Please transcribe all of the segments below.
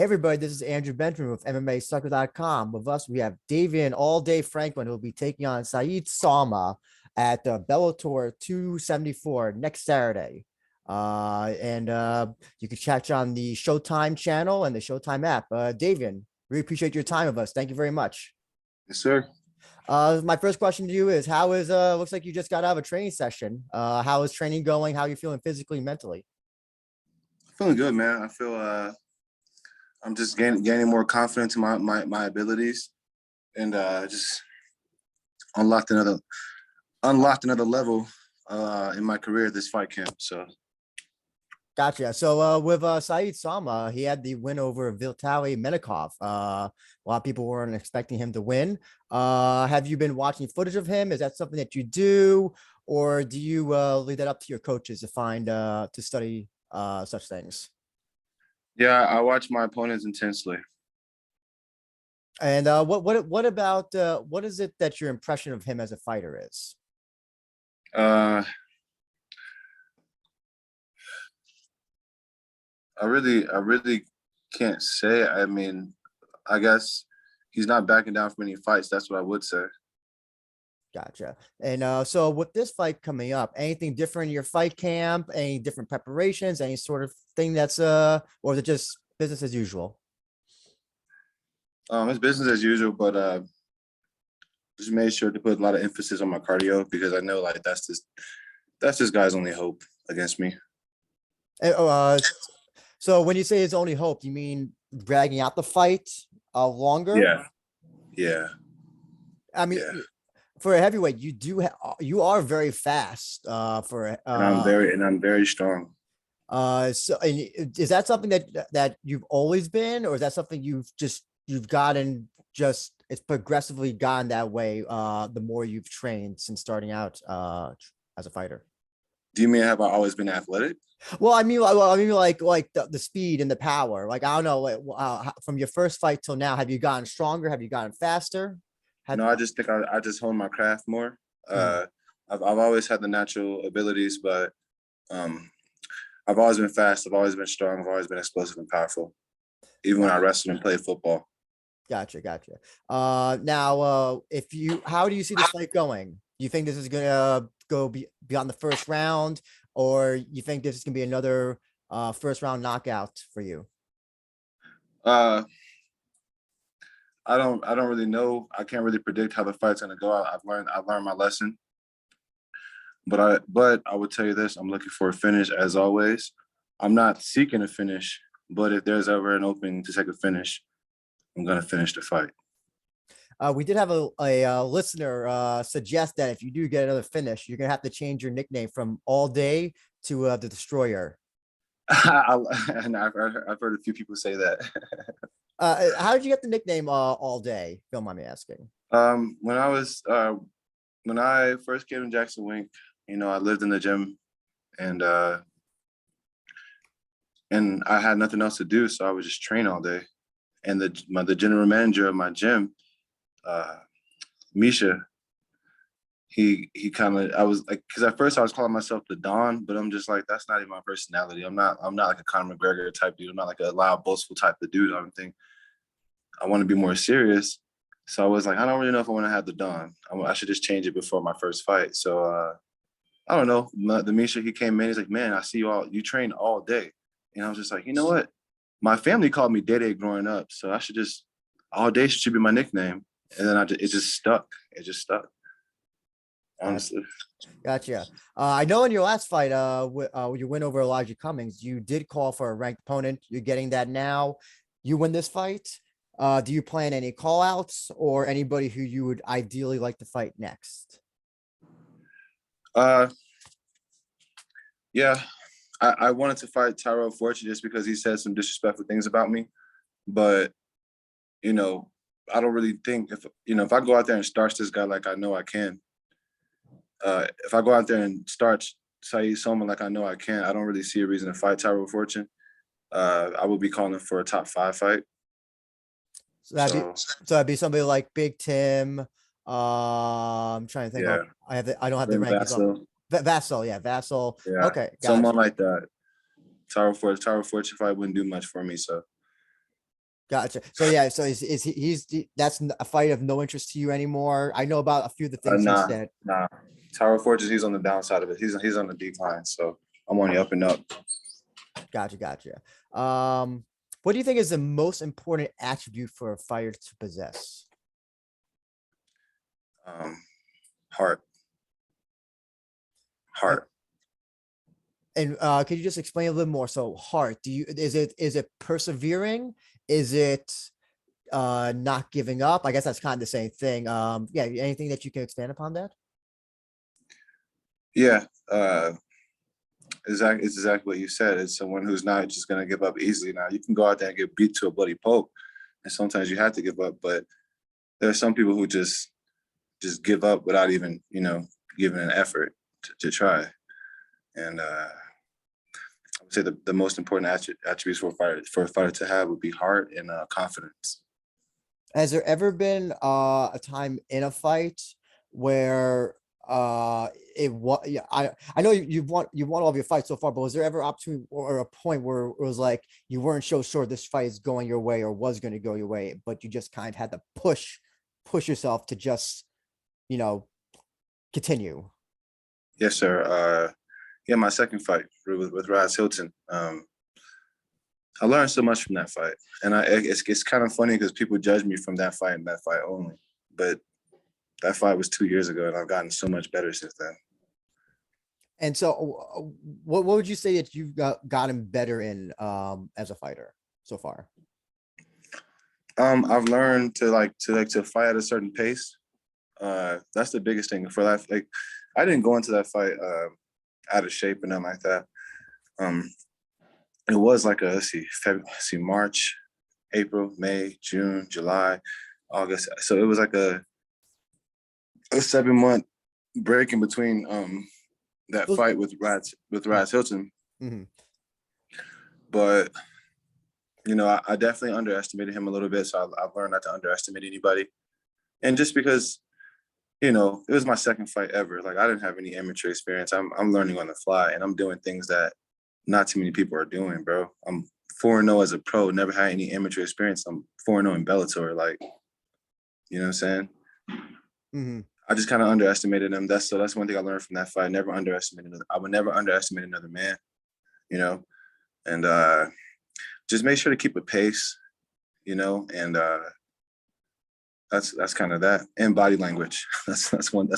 Hey everybody, this is Andrew Benjamin with MMAsucker.com. With us, we have Davion All Day Franklin, who will be taking on Said Sowma at the Bellator 274 next Saturday. And you can catch on the Showtime channel and the Showtime app. Davion, really appreciate your time with us. Thank you very much. Yes, sir. My first question to you is, how is looks like you just got out of a training session. How is training going? How are you feeling physically, mentally? Feeling good, man. I feel I'm just gaining more confidence in my abilities, and just unlocked another level in my career this fight camp. So Gotcha. So with Said Sowma, he had the win over Vitaly Medikov. A lot of people weren't expecting him to win. Have you been watching footage of him? Is that something that you do, or do you leave that up to your coaches to find to study such things? yeah, I watch my opponents intensely. And what about what is it that your impression of him as a fighter is? Uh, I really can't say. I mean, I guess he's not backing down from any fights. That's what I would say. Gotcha. And so with this fight coming up, anything different in your fight camp? Any different preparations? Any sort of thing that's or is it just business as usual? It's business as usual, but just made sure to put a lot of emphasis on my cardio because I know like that's this guy's only hope against me. And, so when you say his only hope, you mean dragging out the fight longer? Yeah, yeah, I mean, yeah. for a heavyweight, you are very fast for And I'm very strong. so and is that something that you've always been, or is that something you've gotten, just it's progressively gotten that way the more you've trained since starting out as a fighter? Do you mean have I always been athletic? Well, I mean, like the speed and the power. Like I don't know, like, from your first fight till now, have you gotten stronger? Have you gotten faster? Have No, I just think I just hone my craft more. Mhm. I've always had the natural abilities, but um, I've always been fast. I've always been strong. I've always been explosive and powerful, even when I wrestled and played football. Gotcha. Now, if you, how do you see this fight going? You think this is gonna go beyond the first round, or you think this is gonna be another first round knockout for you? Uh, I don't really know. I can't really predict how the fight's gonna go. I've learned my lesson. But I would tell you this: I'm looking for a finish as always. I'm not seeking a finish, but if there's ever an opening to take a finish, I'm gonna finish the fight. We did have a listener suggest that if you do get another finish, you're gonna have to change your nickname from All Day to the Destroyer. I, and I've heard a few people say that. How did you get the nickname All Day? If you don't mind me asking. When I first came to Jackson Wink, I lived in the gym and I had nothing else to do, so I would just train all day. And the general manager of my gym, uh, Misha, he kind of I was like, because at first I was calling myself the Don, but I'm just like that's not even my personality. I'm not like a Conor McGregor type dude. I'm not like a loud, boastful type of dude. I don't think I want to be more serious. So I was like, I don't really know if I want to have the Don. I should just change it before my first fight. So I don't know. The Misha, he came in. He's like, man, I see you train all day. And I was just like, you know what? My family called me Day growing up. So I should just, all day should be my nickname. And then it just stuck. It just stuck, Gotcha. honestly. Gotcha. I know in your last fight, you win over Elijah Cummings, you did call for a ranked opponent. You're getting that now. You win this fight. Do you plan any call outs or anybody who you would ideally like to fight next? Uh, yeah, I wanted to fight Tyrell Fortune just because he said some disrespectful things about me. But, you know, I don't really think if I go out there and starch this guy like I know I can, if I go out there and starch Said Sowma like I know I can, I don't really see a reason to fight Tyrell Fortune. I would be calling for a top 5 fight. So So that'd be somebody like Big Tim. I'm trying to think of, yeah, I don't have the Ben rankings up. Vassell, Vassal, yeah, Vassal. yeah, Okay, someone gotcha. like that. Tyrell Fortune fight wouldn't do much for me. So Gotcha. So yeah, so is that's a fight of no interest to you anymore? I know about a few of the things he Nah, said. nah. Tower Fortress, he's on the downside of it. He's on the decline. So I'm on the up and up. Gotcha, gotcha. What do you think is the most important attribute for a fighter to possess? Um, heart, And, heart. and could you just explain a little more? So heart, is it persevering? Is it not giving up? I guess that's kind of the same thing. Yeah, anything that you can expand upon that? Yeah. It's exactly what you said. It's someone who's not just gonna give up easily. Now you can go out there and get beat to a bloody pulp, and sometimes you have to give up. But there are some people who just give up without even giving an effort to try. And I would say the most important attributes for a fighter to have would be heart and confidence. Has there ever been a time in a fight where it was yeah, I know you've won all of your fights so far, but was there ever opportunity or a point where it was like you weren't so sure this fight is going your way or was going to go your way, but you just kind of had to push yourself to just, you know, continue? Yes, sir. Yeah, my second fight with Raz Hilton. I learned so much from that fight, and it's kind of funny because people judge me from that fight and that fight only. But that fight was 2 years ago, and I've gotten so much better since then. And so what would you say that you've gotten better in as a fighter so far? I've learned to fight at a certain pace. That's the biggest thing for life. Like, I didn't go into that fight out of shape and nothing like that. Um, it was like let's see, March, April, May, June, July, August. So it was like a 7 month break in between that Those- fight with Raz Hilton. Mhm. But I definitely underestimated him a little bit. So I've learned not to underestimate anybody. And just because it was my second fight ever. Like, I didn't have any amateur experience. I'm learning on the fly, and I'm doing things that not too many people are doing, bro. I'm 4-0 as a pro, never had any amateur experience. I'm 4-0 in Bellator. Like, you know what I'm saying? Mhm. I just kind of underestimated him. That's one thing I learned from that fight. Never underestimate another. I would never underestimate another man, you know, and just make sure to keep a pace, and that's kind of that. And body language. That's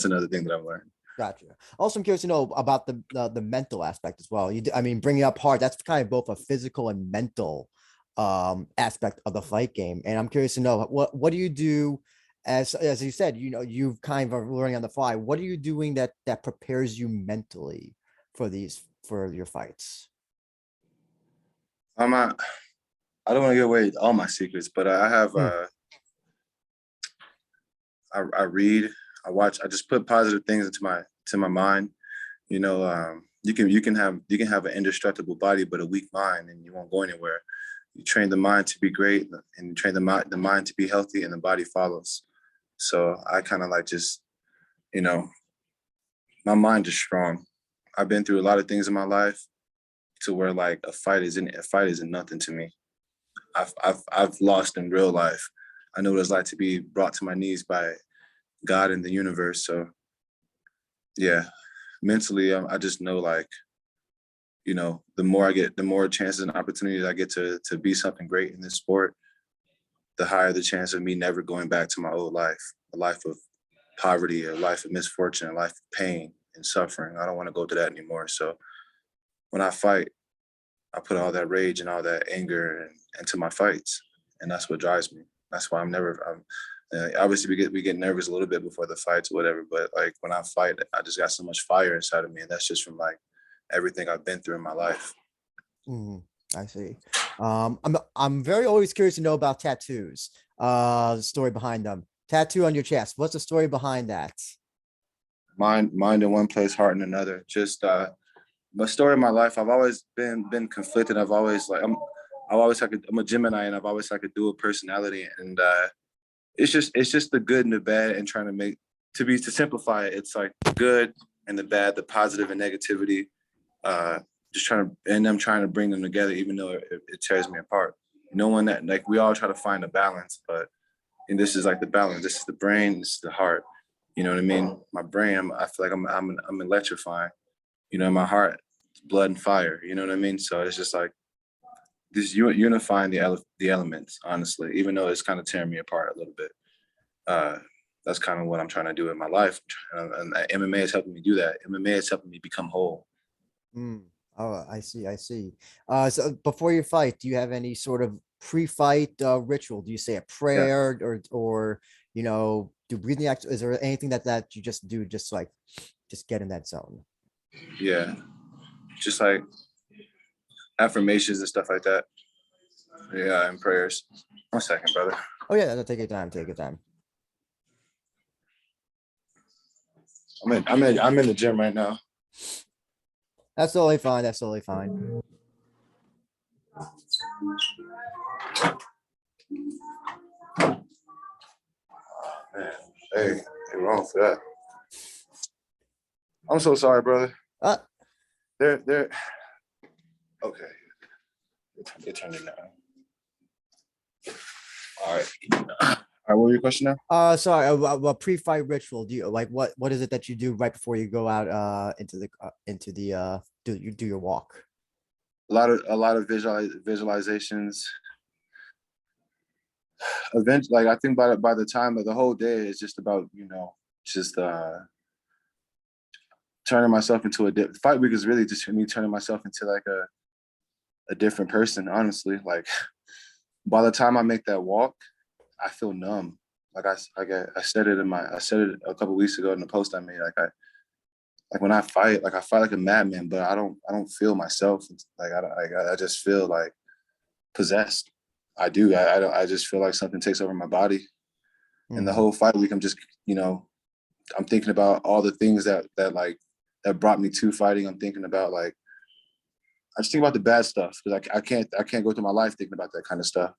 another thing that I've learned. Gotcha. Also, I'm curious to know about the mental aspect as well. I mean, bringing up hard, that's kind of both a physical and mental aspect of the fight game. And I'm curious to know what do you do as you said, you've kind of are learning on the fly. What are you doing that prepares you mentally for your fights? I'm not. I don't want to give away all my secrets, but I have. Mm. I read. I watch. I just put positive things into my mind. You can have an indestructible body but a weak mind, and you won't go anywhere. You train the mind to be great, and you train the mind to be healthy, and the body follows. So I kind of like just, you know, my mind is strong. I've been through a lot of things in my life to where like a fight isn't nothing to me. I've lost in real life. I know what it's like to be brought to my knees by God and the universe. So yeah, mentally, I just know like the more chances and opportunities I get to be something great in this sport, the higher the chance of me never going back to my old life, a life of poverty, a life of misfortune, a life of pain and suffering. I don't want to go through that anymore. So when I fight, I put all that rage and all that anger into my fights, and that's what drives me. That's why obviously we get nervous a little bit before the fights or whatever, but like when I fight, I just got so much fire inside of me, and that's just from like everything I've been through in my life. Mhm. I see. I'm very always curious to know about tattoos. The story behind them. Tattoo on your chest. What's the story behind that? Mind in one place, heart in another. Just my story of my life. I've always been conflicted. I'm a Gemini, and I've always like a dual personality, and it's just the good and the bad, and trying to simplify it. It's like the good and the bad, the positive and negativity. Uh, just trying to, and I'm trying to bring them together, even though it tears me apart. knowing that like we all try to find a balance, but and this is like the balance. This is the brain. This is the heart. You know what I mean? My brain. I feel like I'm electrifying. You know, my heart, blood and fire. You know what I mean? So it's just like this unifying the elements. Honestly, even though it's kind of tearing me apart a little bit. That's kind of what I'm trying to do in my life, and MMA is helping me do that. MMA is helping me become whole. Mm. Oh, I see. I see. So before you fight, do you have any sort of pre-fight ritual? Do you say a Yeah, prayer or do breathing act? Is there anything that you just do just get in that zone? yeah, just like affirmations and stuff like that. Yeah, and prayers. 1 second, brother. Oh yeah, no, take your time. Take your time. I'm in the gym right now. That's totally fine. That's totally fine. Man, hey, wrong for that. I'm so sorry, brother. Uh, They're okay. It turned it now. All right. All right. What was your question now? sorry. A pre-fight ritual. Do you like what is it that you do right before you go out into the do you do your walk? A lot of visualizations. Eventually, like I think by the time of the whole day, it's just about just turning myself into a fight week is really just me turning myself into like a different person. Honestly, like by the time I make that walk, I feel numb. Like I said it I said it a couple weeks ago in the post I made. Like when I fight like a madman, but I don't feel myself. I just feel like possessed. I do. I just feel like something takes over my body. And the Mhm. whole fight week, I'm just I'm thinking about all the things that brought me to fighting. I'm thinking about like I just think about the bad stuff because I can't go through my life thinking about that kind of stuff.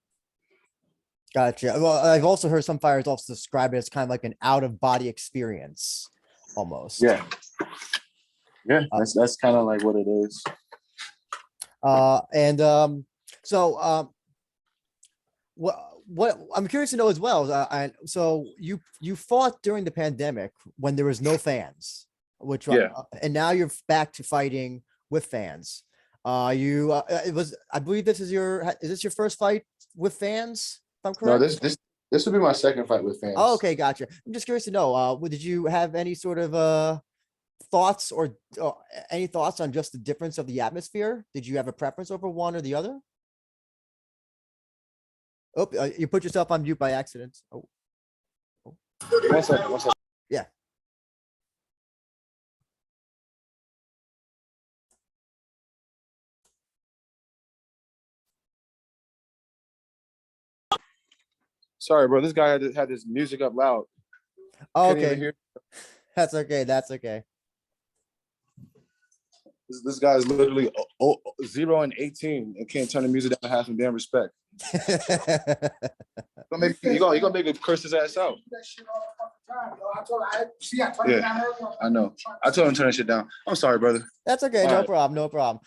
Gotcha. Well, I've also heard some fighters also describe it as kind of like an out of body experience, almost. Yeah, yeah. Uh, That's kind of like what it is. and so what I'm curious to know as well. So you fought during the pandemic when there was no fans, which Yeah. and now you're back to fighting with fans. It was I believe is this your first fight with fans? If I'm No, correct. this will be my second fight with Oh, fans. okay, gotcha. I'm just curious to know. Did you have any sort of thoughts or any thoughts on just the difference of the atmosphere? Did you have a preference over one or the other? Oh, you put yourself on mute by accident. Oh, oh, 1 second. 1 second. yeah. Sorry, bro. This guy had this music up loud. Oh, Couldn't even okay. hear. That's okay. That's okay. This guy is literally 0 and 18 and can't turn the music down and have some damn respect. You gonna make him curse his ass out. Yeah, I know. I told him to turn that shit down. I'm sorry, brother. That's okay. All No right. problem. No problem.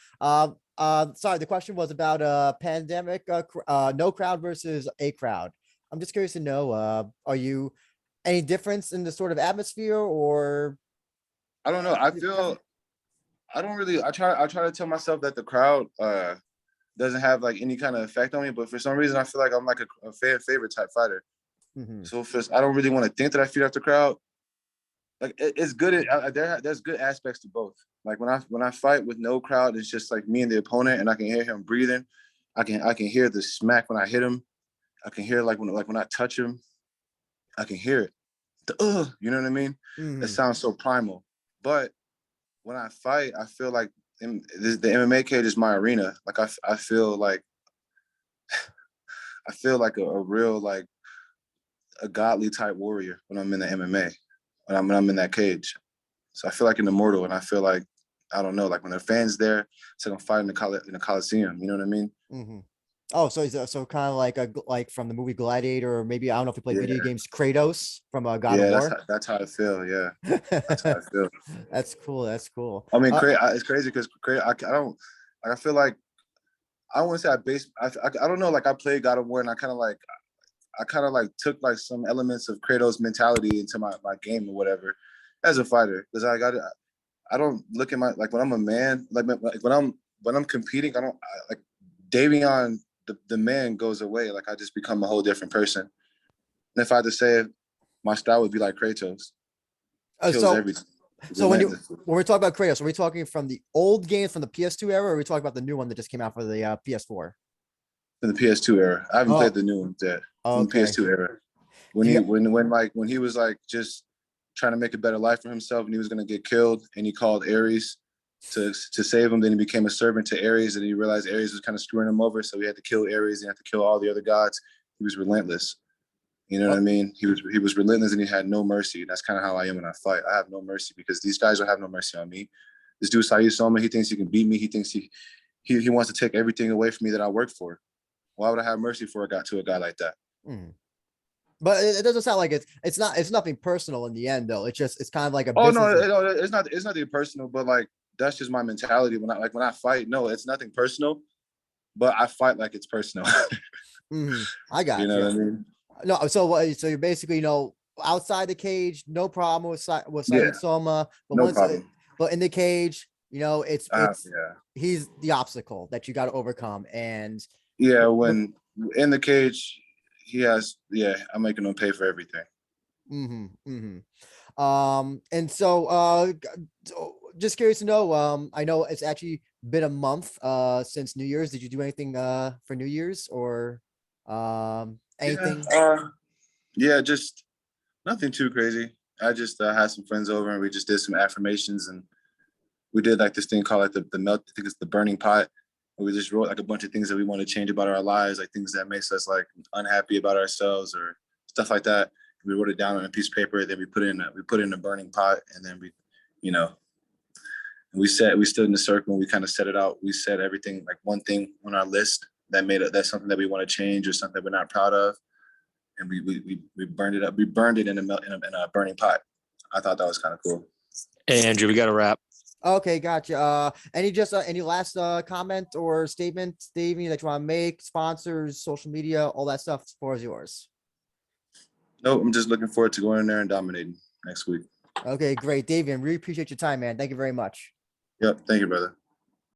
Sorry. The question was about pandemic, no crowd versus a crowd. I'm just curious to know, are you any difference in the sort of atmosphere or I don't know. I don't really. I try to tell myself that the crowd doesn't have like any kind of effect on me, but for some reason I feel like I'm like a fan favorite type fighter. Mhm. So first, I don't really want to think that I feed off the crowd. Like it's good. There's good aspects to both. Like when I fight with no crowd, it's just like me and the opponent, and I can hear him breathing. I can hear the smack when I hit him. I can hear when I touch him. I can hear it. You know what I mean? It Mhm. sounds so primal. But when I fight, I feel like the MMA cage is my arena. Like I feel like a real like a godly type warrior when I'm in the MMA. When I'm in that cage. So I feel like an immortal, and I feel like I don't know, like when the fans there, it's like I'm fighting in the Coliseum. You know what I mean? Mhm. Oh, so so kind of like like from the movie Gladiator, or maybe I don't know if you play video Yeah, games, Kratos from God of yeah. War. That's how I feel. Yeah, that's how I feel. That's cool. That's cool. I mean, it's crazy because I don't like. I feel like I wouldn't say I don't know. Like I played God of War, and I kind of like took like some elements of Kratos' mentality into my game or whatever as a fighter. Because I don't look at my like when I'm a man, like when I'm competing, like Davion the man goes away. Like I just become a whole different person. And if I had to say it, my style would be like Kratos. Kills So everything. so Relentlessly. when we're talking about Kratos, are we talking from the old games from the PS2 era, or are we talking about the new one that just came out for the PS4? From the PS2 era. I haven't played Oh, the new ones yet. From the okay. PS2 era. When Do he you, when he was like just trying to make a better life for himself and he was gonna get killed and he called Ares to save him. Then he became a servant to Ares and he realized Ares was kind of screwing him over. So he had to kill Ares and he had to kill all the other gods. He was relentless. You know what I mean? He was relentless and he had no mercy. That's kind of how I am when I fight. I have no mercy because these guys don't have no mercy on me. This dude Said Sowma, he thinks he can beat me. He thinks he wants to take everything away from me that I work for. Why would I have mercy for a guy like that? mm. But it doesn't sound like it's nothing personal in the end though. It's kind of like a Oh no, business. it's nothing personal, but like that's just my mentality when I fight. No, it's nothing personal, but I fight like it's personal. I You got know you. what I mean? No, so you're basically outside the cage, no problem with Yeah, Said Soma, but no once problem. but in the cage, it's Yeah, he's the obstacle that you got to overcome, and yeah. with When in the cage, I'm making him pay for everything. mm-hmm, mm-hmm. And so just curious to know, I know it's actually been a month since New Year's. Did you do anything for New Year's or Yeah, anything? yeah, just nothing too crazy. I just had some friends over and we just did some affirmations and we did like this thing called like the melt. I think it's the burning pot. We just wrote like a bunch of things that we want to change about our lives, like things that makes us like unhappy about ourselves or stuff like that. We wrote it down on a piece of paper. Then we put it in a burning pot, and then you know, we stood in a circle and we kind of set it out. We said everything like one thing on our list that made it that's something that we want to change or something that we're not proud of, and we burned it up. We burned it in a burning pot. I thought that was kind of cool. Hey, Andrew, we got to wrap. Okay, gotcha. Any last comment or statement, Davey, that you want to make? Sponsors, social media, all that stuff. The floor is yours. No, I'm just looking forward to going in there and dominating next week. Okay, great, Davey. I really appreciate your time, man. Thank you very much. Yep. Thank you, brother.